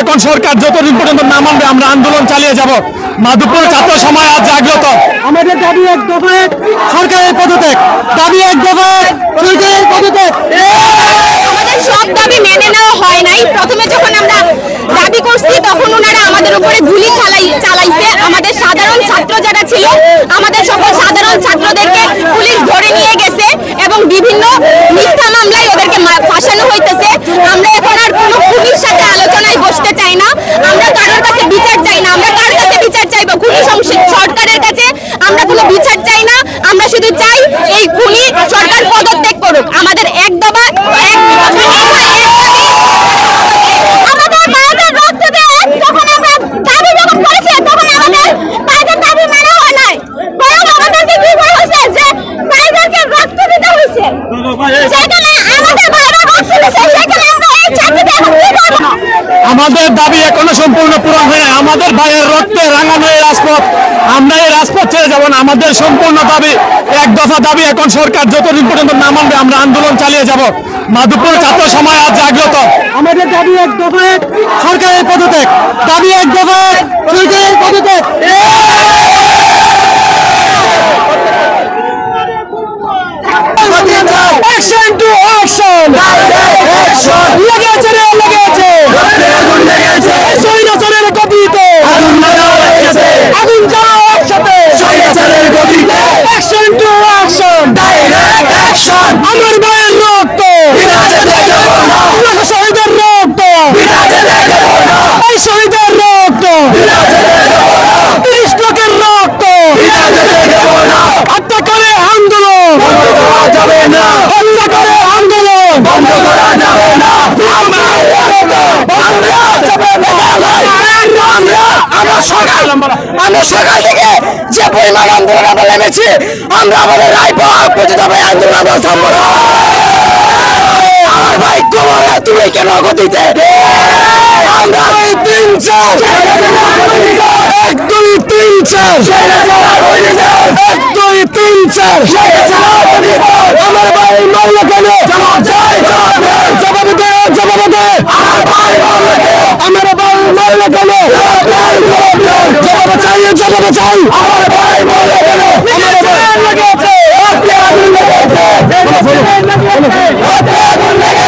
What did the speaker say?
এখন সরকার যতদিন পর্যন্ত না মানবে আমরা আন্দোলন চালিয়ে যাব। মাধবপুর ছাত্র সমাজ আজ জাগ্রত। আমাদের দাবি এক দফায় সরকারের পদত্যাগ, দাবি এক দফায় সরকারের পদত্যাগ। আমাদের সব দাবি মেনে নেওয়া হয় নাই। প্রথমে যখন আমরা দাবি করছি তখন ওনারা আমাদের উপরে গুলি চালাইছে। আমাদের সাধারণ ছাত্র যারা ছিল, আমাদের সকল সাধারণ ছাত্রদেরকে পুলিশ ধরে নিয়ে গেছে এবং বিভিন্ন মিথ্যা মামলায় ওদেরকে ফাঁসানো হইতেছে। আমরা এখন আর কোনো খুনির সাথে আলোচনায় বসতে চাই না। আমরা কারোর কাছে বিচার চাই না। আমরা কার কাছে বিচার চাইবো? খুনি সরকারের কাছে আমরা কোনো বিচার চাই না। আমরা শুধু চাই এই খুনি সরকার পদত্যাগ করুক। আমাদের এক দফা আমাদের দাবি এখনো সম্পূর্ণ পূরণ হয় না। আমাদের ভাইয়ের রক্তে রাঙানো এই রাজপথ, আমরা এই রাজপথ ছেড়ে যাব না। আমাদের সম্পূর্ণ দাবি এক দফা দাবি, এখন সরকার যতদিন পর্যন্ত না মানবে আমরা আন্দোলন চালিয়ে যাব। মাধবপুর ছাত্র সমাজ আজ জাগ্রত। আমাদের দাবি এক দফায় সরকারের পদত্যাগ, দাবি এক দফায় সরকারের পদত্যাগ। Action to action! লেগেছে রে লেগেছে, স্বৈরাচারের গতিতে আগুন জ্বালাও একসাথে। Action to action! আমার ভাইয়ের রক্ত, শহীদের রক্ত, এই শহীদের রক্ত, 30 লোকের রক্ত, হত্যা করে আন্দোলন হত্যা করে আন্দোলন আমরা সকাল থেকে যে পরিমাণ আন্দোলন আমরা নেমেছি, আমরা আমাদের রায় পাওয়ার প্রতিদাবে আন্দোলন আমরা থামবো না। আমার ভাই কোমরে তুমি কেন গতিতে? আমরা 3-4 1 2 3 4 1 2 3 4 আমার ভাই মারলো কেন? জবাব দে, জবাব দে। আমার ভাই মারলো কেন? জবাব চাই, জবাব চাই। আমার ভাই মারলো কেন? আমার ভাই লেগেছে, আগুন লেগেছে, আগুন লেগেছে।